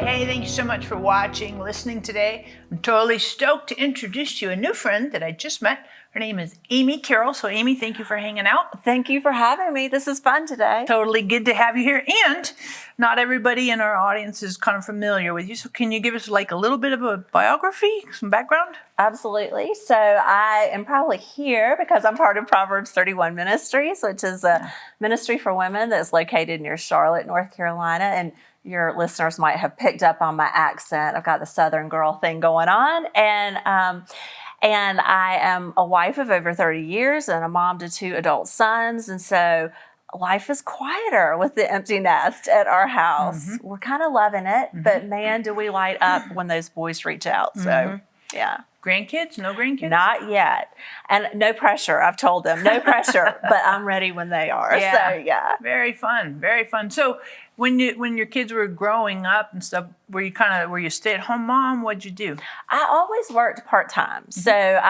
Hey, thank you so much for watching, listening today. I'm totally stoked to introduce to you a new friend that I just met. Her name is Amy Carroll. So Amy, thank you for hanging out. Thank you for having me. This is fun today. Totally good to have you here. And not everybody in our audience is kind of familiar with you. So can you give us like a little bit of a biography, some background? Absolutely. So I am probably here because I'm part of Proverbs 31 Ministries, which is a ministry for women that's located near Charlotte, North Carolina. And your listeners might have picked up on my accent. I've got the Southern girl thing going on. And I am a wife of over 30 years and a mom to 2 adult sons. And so life is quieter with the empty nest at our house. Mm-hmm. We're kind of loving it, but man, do we light up when those boys reach out. So, yeah. Grandkids? No grandkids? Not yet. And no pressure. I've told them, no pressure, but I'm ready when they are. Yeah. So, yeah. Very fun. Very fun. So when your kids were growing up and stuff, were you stay-at-home mom? What'd you do? I always worked part-time. Mm-hmm. So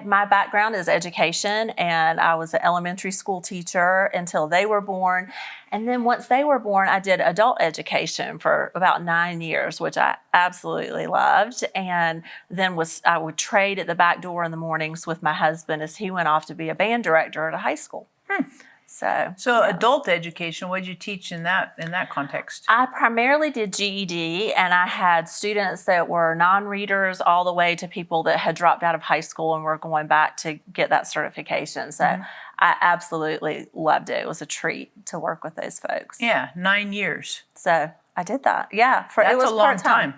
my background is education, and I was an elementary school teacher until they were born. And then once they were born, I did adult education for about 9 years, which I absolutely loved. And then I would trade at the back door in the mornings with my husband as he went off to be a band director at a high school. So yeah. Adult education, what did you teach in that context? I primarily did GED, and I had students that were non-readers all the way to people that had dropped out of high school and were going back to get that certification. So I absolutely loved it. It was a treat to work with those folks. Yeah, 9 years. So I did that. Yeah. That's a long time.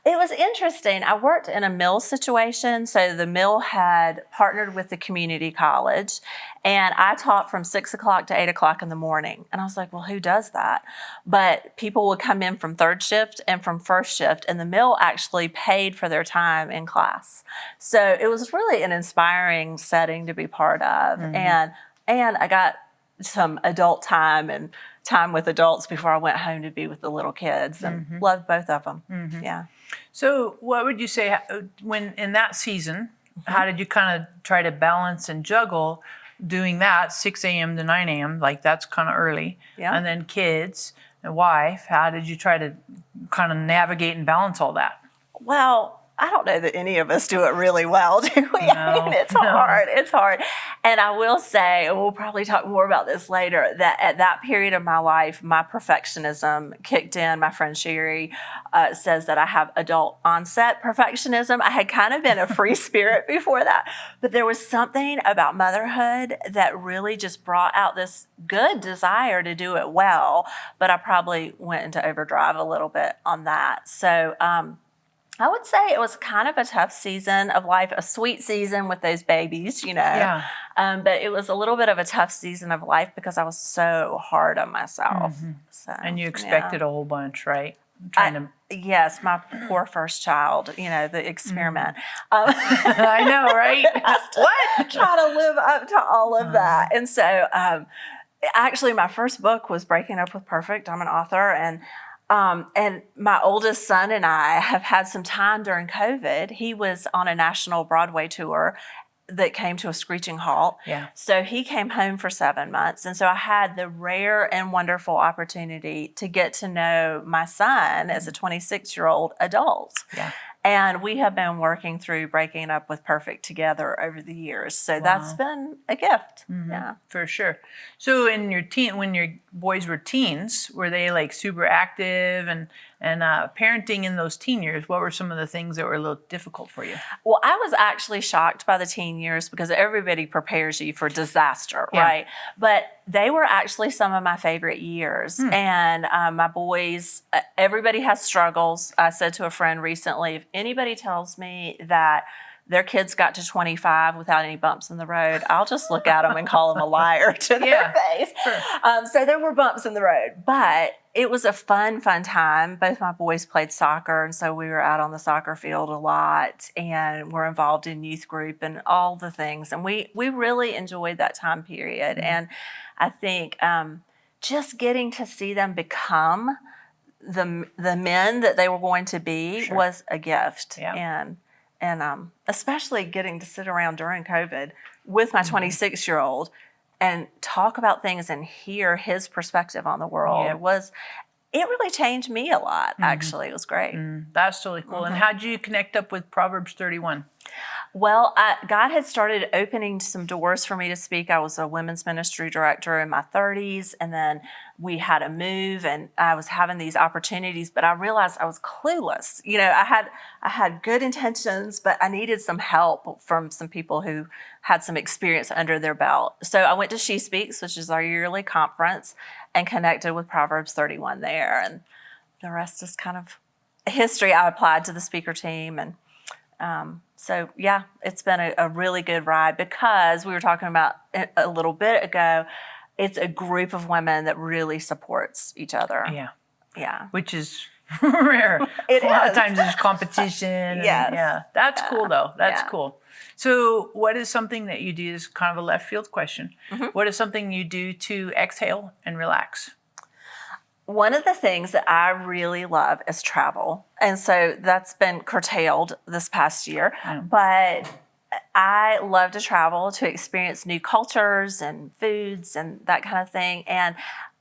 It was interesting. I worked in a mill situation. So the mill had partnered with the community college, and I taught from 6 o'clock to 8 o'clock in the morning. And I was like, well, who does that? But people would come in from third shift and from first shift, and the mill actually paid for their time in class. So it was really an inspiring setting to be part of. And I got some adult time and time with adults before I went home to be with the little kids, and loved both of them. Yeah. So what would you say when in that season, how did you kind of try to balance and juggle doing that 6 a.m. to 9 a.m., like that's kind of early, and then kids and wife? How did you try to kind of navigate and balance all that? Well, I don't know that any of us do it really well, do we? No, I mean, it's hard. It's hard. And I will say, and we'll probably talk more about this later, that at that period of my life, my perfectionism kicked in. My friend Sherry says that I have adult onset perfectionism. I had kind of been a free spirit before that, but there was something about motherhood that really just brought out this good desire to do it well, but I probably went into overdrive a little bit on that. So, I would say it was kind of a tough season of life, a sweet season with those babies, Yeah. But it was a little bit of a tough season of life because I was so hard on myself. So, And you expected a whole bunch, right? Yes, my poor first child, the experiment. I know, right? What? Try to live up to all of that. And so actually my first book was Breaking Up with Perfect. I'm an author, and my oldest son and I have had some time during COVID. He was on a national Broadway tour that came to a screeching halt. Yeah. So he came home for 7 months. And so I had the rare and wonderful opportunity to get to know my son as a 26-year-old adult. Yeah. And we have been working through Breaking Up with Perfect together over the years. So that's been a gift. Yeah. For sure. So in when your boys were teens, were they like super active and parenting in those teen years? What were some of the things that were a little difficult for you? Well, I was actually shocked by the teen years because everybody prepares you for disaster, right? But they were actually some of my favorite years. And my boys, everybody has struggles. I said to a friend recently, if anybody tells me that their kids got to 25 without any bumps in the road, I'll just look at them and call them a liar to their face. Sure. So there were bumps in the road, but it was a fun time. Both my boys played soccer, and so we were out on the soccer field a lot, and we're involved in youth group and all the things. And we really enjoyed that time period. And I think just getting to see them become the men that they were going to be was a gift. Yeah. And especially getting to sit around during COVID with my 26-year-old and talk about things and hear his perspective on the world was it really changed me a lot, actually. It was great. That's totally cool. And how did you connect up with Proverbs 31? Well, God had started opening some doors for me to speak. I was a women's ministry director in my 30s, and then we had a move, and I was having these opportunities, but I realized I was clueless. I had good intentions, but I needed some help from some people who had some experience under their belt. So I went to She Speaks, which is our yearly conference, and connected with Proverbs 31 there, and the rest is kind of history. I applied to the speaker team, and so, yeah, it's been a really good ride because we were talking about it a little bit ago. It's a group of women that really supports each other. Yeah. Yeah. Which is rare. It A lot of is. times there's competition. Yes. Yeah. That's cool, though. That's Yeah. cool. So, what is something that you do? This is kind of a left field question. What is something you do to exhale and relax? One of the things that I really love is travel. And so that's been curtailed this past year. But I love to travel to experience new cultures and foods and that kind of thing. And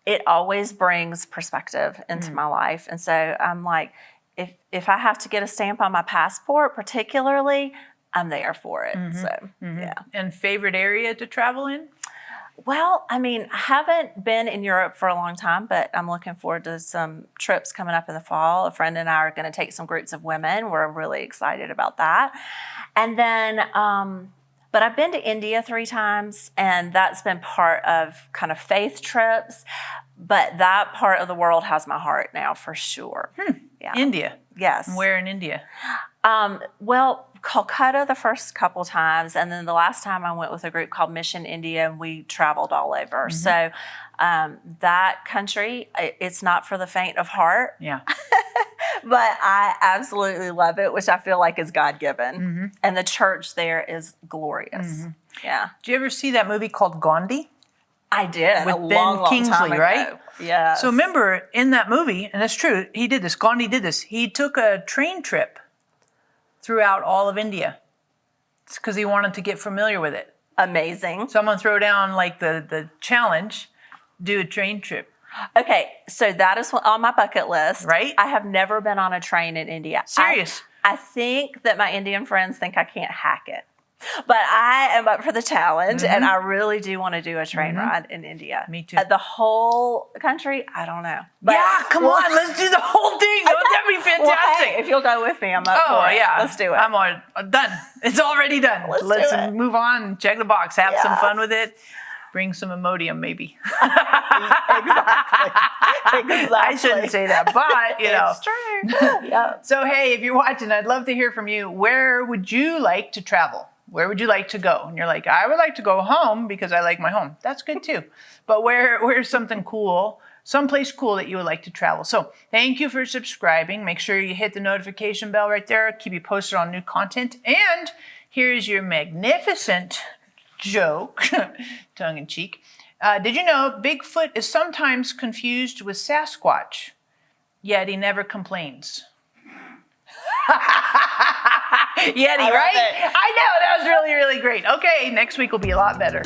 it always brings perspective into my life. And so I'm like, if I have to get a stamp on my passport, particularly, I'm there for it. So, yeah. And favorite area to travel in? Well, I mean, I haven't been in Europe for a long time, but I'm looking forward to some trips coming up in the fall. A friend and I are going to take some groups of women. We're really excited about that. And then, but I've been to India 3 times, and that's been part of kind of faith trips. But that part of the world has my heart now for sure. Yeah. India. Yes. Where in India? Well, Calcutta the first couple times, and then the last time I went with a group called Mission India, and we traveled all over. So that country, it's not for the faint of heart. Yeah. But I absolutely love it, which I feel like is God-given. And the church there is glorious. Yeah. Did you ever see that movie called Gandhi? I did. With a Ben long, long Kingsley, time ago. right? Yeah. So remember, in that movie, and it's true, he did this, Gandhi did this. He took a train trip throughout all of India. It's because he wanted to get familiar with it. Amazing. So I'm going to throw down like the challenge, do a train trip. Okay, so that is on my bucket list. Right? I have never been on a train in India. Serious? I think that my Indian friends think I can't hack it. But I am up for the challenge, and I really do want to do a train ride in India. Me too. The whole country, I don't know. But Yeah, come on, let's do the whole thing. Wouldn't that be fantastic? Well, hey, if you'll go with me, I'm up for it. Yeah. Let's do it. I'm done. It's already done. Let's do it. Move on and check the box. Have some Yeah. fun with it. Bring some Imodium, maybe. Exactly. I shouldn't say that, but, you know. It's true. Yeah. So, hey, if you're watching, I'd love to hear from you. Where would you like to travel? Where would you like to go? And you're like, I would like to go home because I like my home. That's good too. But where's something cool, someplace cool that you would like to travel? So thank you for subscribing. Make sure you hit the notification bell right there. Keep you posted on new content. And here's your magnificent joke, tongue in cheek. Did you know Bigfoot is sometimes confused with Sasquatch, yet he never complains? Yeti, right? I know, that was really, really great. Okay, next week will be a lot better.